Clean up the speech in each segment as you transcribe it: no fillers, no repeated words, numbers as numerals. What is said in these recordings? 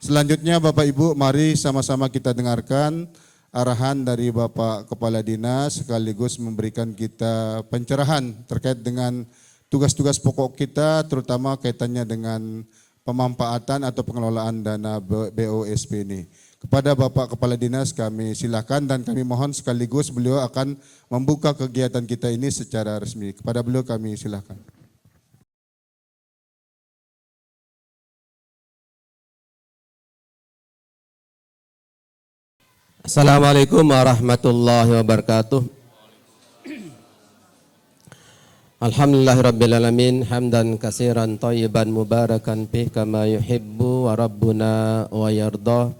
Selanjutnya Bapak Ibu, mari sama-sama kita dengarkan arahan dari Bapak Kepala Dinas sekaligus memberikan kita pencerahan terkait dengan tugas-tugas pokok kita, terutama kaitannya dengan pemanfaatan atau pengelolaan dana BOSP ini. Kepada Bapak Kepala Dinas kami silakan dan kami mohon sekaligus beliau akan membuka kegiatan kita ini secara resmi. Kepada beliau kami silakan. Assalamualaikum warahmatullahi wabarakatuh. Alhamdulillahirabbil alamin hamdan katsiran thayyiban mubarakan fih kama yuhibbu wa rabbuna wa yarda.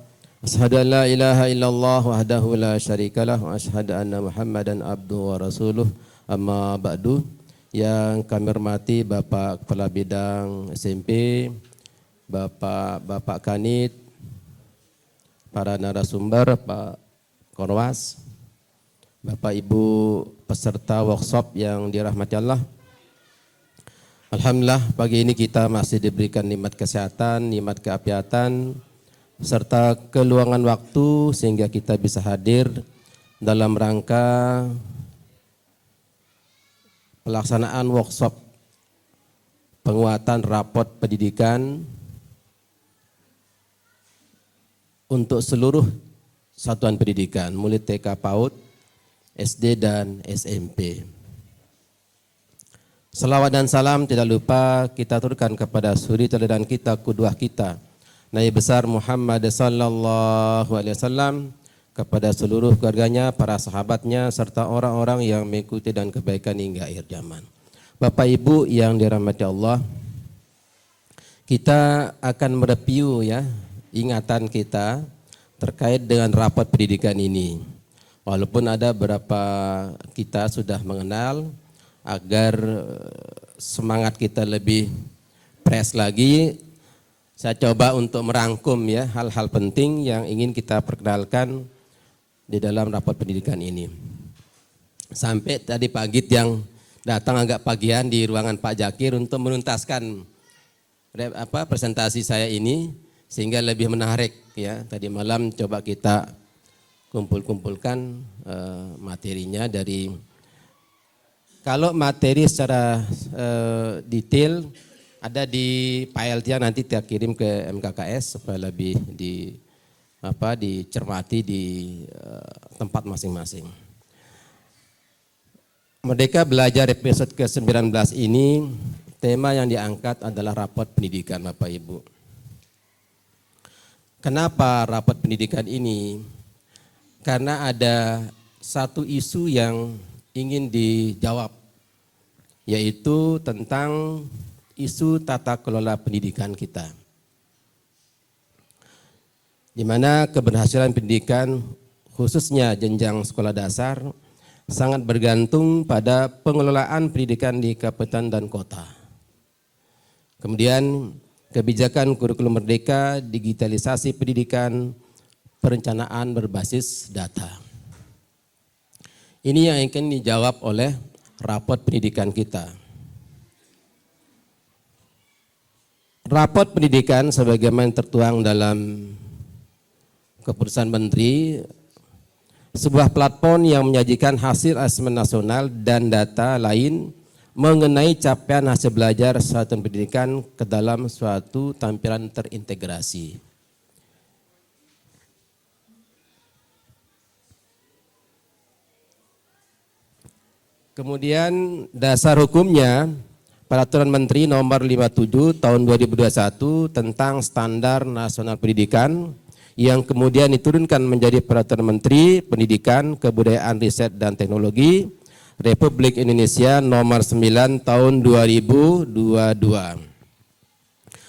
Asyhadu an la ilaha illallah wahdahu la syarikalah wa asyhadu anna Muhammadan abduhu wa rasuluh. Amma ba'du. Yang kami hormati Bapak Kepala Bidang SMP, Bapak Kanit, para narasumber, Pak Korwas, Bapak Ibu peserta workshop yang dirahmati Allah. Alhamdulillah pagi ini kita masih diberikan nikmat kesehatan, nikmat keapiatan, serta keluangan waktu sehingga kita bisa hadir dalam rangka pelaksanaan workshop penguatan rapot pendidikan untuk seluruh satuan pendidikan, mulai TK PAUD, SD dan SMP. Salawat dan salam tidak lupa kita aturkan kepada suri teladan kita, qudwah kita, Nabi besar Muhammad sallallahu alaihi wasallam, kepada seluruh keluarganya, para sahabatnya, serta orang-orang yang mengikuti dan kebaikan hingga akhir zaman. Bapak Ibu yang dirahmati Allah, kita akan mereview ya ingatan kita terkait dengan rapot pendidikan ini. Walaupun ada beberapa kita sudah mengenal, agar semangat kita lebih fresh lagi, saya coba untuk merangkum ya hal-hal penting yang ingin kita perkenalkan di dalam rapot pendidikan ini. Sampai tadi pagi yang datang agak pagian di ruangan Pak Jakir untuk menuntaskan presentasi saya ini, sehingga lebih menarik ya. Tadi malam coba kita kumpulkan materinya dari, kalau materi secara detail ada di file dia, nanti kita kirim ke MKKS supaya lebih dicermati di tempat masing-masing. Merdeka Belajar episode ke-19 ini, tema yang diangkat adalah rapot pendidikan Bapak Ibu. Kenapa rapot pendidikan ini? Karena ada satu isu yang ingin dijawab, yaitu tentang isu tata kelola pendidikan kita. Di mana keberhasilan pendidikan, khususnya jenjang sekolah dasar, sangat bergantung pada pengelolaan pendidikan di kabupaten dan kota. Kemudian kebijakan kurikulum merdeka, digitalisasi pendidikan, perencanaan berbasis data. Ini yang akan dijawab oleh rapot pendidikan kita. Rapot pendidikan sebagaimana tertuang dalam keputusan Menteri, sebuah platform yang menyajikan hasil asesmen nasional dan data lain mengenai capaian hasil belajar satuan pendidikan ke dalam suatu tampilan terintegrasi. Kemudian dasar hukumnya, Peraturan Menteri Nomor 57 Tahun 2021 tentang Standar Nasional Pendidikan, yang kemudian diturunkan menjadi Peraturan Menteri Pendidikan, Kebudayaan, Riset dan Teknologi Republik Indonesia Nomor 9 Tahun 2022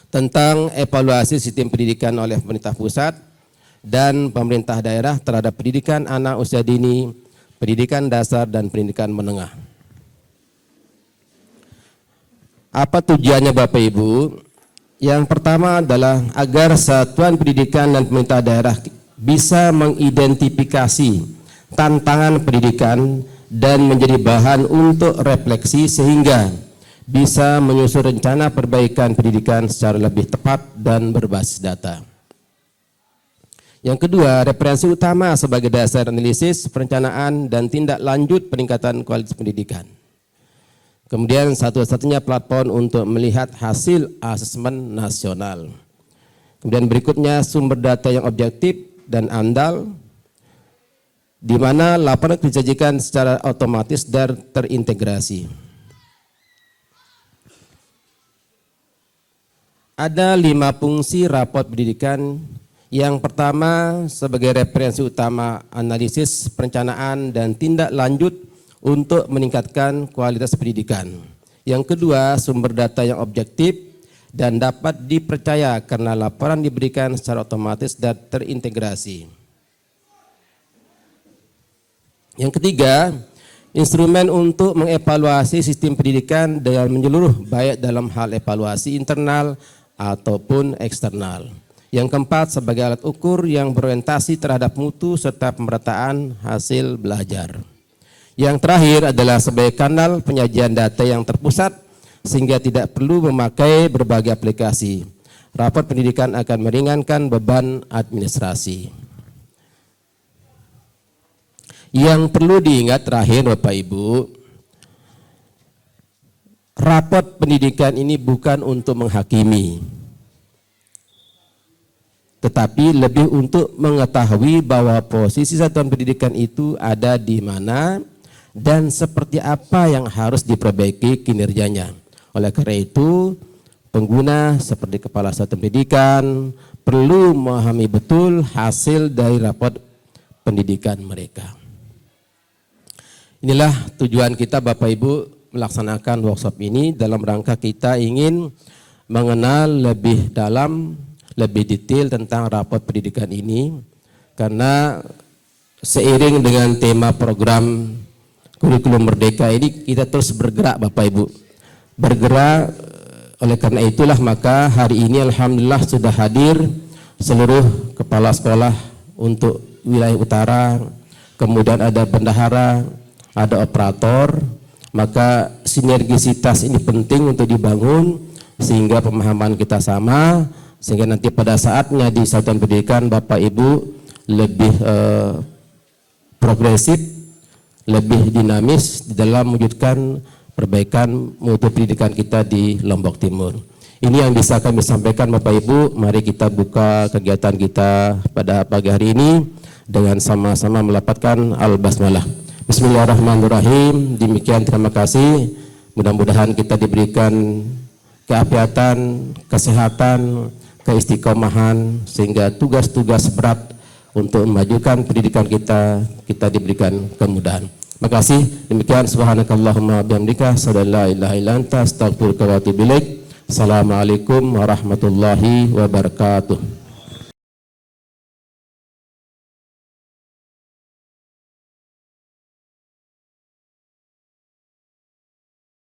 tentang evaluasi sistem pendidikan oleh pemerintah pusat dan pemerintah daerah terhadap pendidikan anak usia dini, pendidikan dasar dan pendidikan menengah. Apa tujuannya Bapak Ibu? Yang pertama adalah agar satuan pendidikan dan pemerintah daerah bisa mengidentifikasi tantangan pendidikan dan menjadi bahan untuk refleksi sehingga bisa menyusun rencana perbaikan pendidikan secara lebih tepat dan berbasis data. Yang kedua, referensi utama sebagai dasar analisis, perencanaan, dan tindak lanjut peningkatan kualitas pendidikan. Kemudian satu-satunya platform untuk melihat hasil asesmen nasional. Kemudian berikutnya sumber data yang objektif dan andal, di mana laporan disajikan secara otomatis dan terintegrasi. Ada 5 fungsi rapot pendidikan. Yang pertama, sebagai referensi utama analisis, perencanaan, dan tindak lanjut untuk meningkatkan kualitas pendidikan. Yang kedua, sumber data yang objektif dan dapat dipercaya karena laporan diberikan secara otomatis dan terintegrasi. Yang ketiga, instrumen untuk mengevaluasi sistem pendidikan dengan menyeluruh, baik dalam hal evaluasi internal ataupun eksternal. Yang keempat, sebagai alat ukur yang berorientasi terhadap mutu serta pemerataan hasil belajar. Yang terakhir adalah sebagai kanal penyajian data yang terpusat sehingga tidak perlu memakai berbagai aplikasi. Rapor pendidikan akan meringankan beban administrasi. Yang perlu diingat terakhir Bapak Ibu, rapor pendidikan ini bukan untuk menghakimi, tetapi lebih untuk mengetahui bahwa posisi satuan pendidikan itu ada di mana dan seperti apa yang harus diperbaiki kinerjanya. Oleh karena itu, pengguna seperti kepala satuan pendidikan perlu memahami betul hasil dari rapor pendidikan mereka. Inilah tujuan kita Bapak Ibu melaksanakan workshop ini dalam rangka kita ingin mengenal lebih dalam, lebih detail tentang rapor pendidikan ini, karena seiring dengan tema program kurikulum merdeka ini kita terus bergerak Bapak Ibu. Bergerak, oleh karena itulah maka hari ini alhamdulillah sudah hadir seluruh kepala sekolah untuk wilayah utara, kemudian ada bendahara, ada operator, maka sinergisitas ini penting untuk dibangun sehingga pemahaman kita sama, sehingga nanti pada saatnya di satuan pendidikan Bapak Ibu lebih progresif, lebih dinamis di dalam mewujudkan perbaikan mutu pendidikan kita di Lombok Timur. Ini yang bisa kami sampaikan Bapak Ibu. Mari kita buka kegiatan kita pada pagi hari ini dengan sama-sama melafadzkan al-basmalah. Bismillahirrahmanirrahim. Demikian, terima kasih. Mudah-mudahan kita diberikan keafiatan, kesehatan, keistiqomahan sehingga tugas-tugas berat untuk memajukan pendidikan kita diberikan kemudahan. Terima kasih. Demikian, subhanakallahumma bihamdika asyhadu an la ilaha illa anta astaghfiruka wa atubu ilaik. Assalamualaikum warahmatullahi wabarakatuh.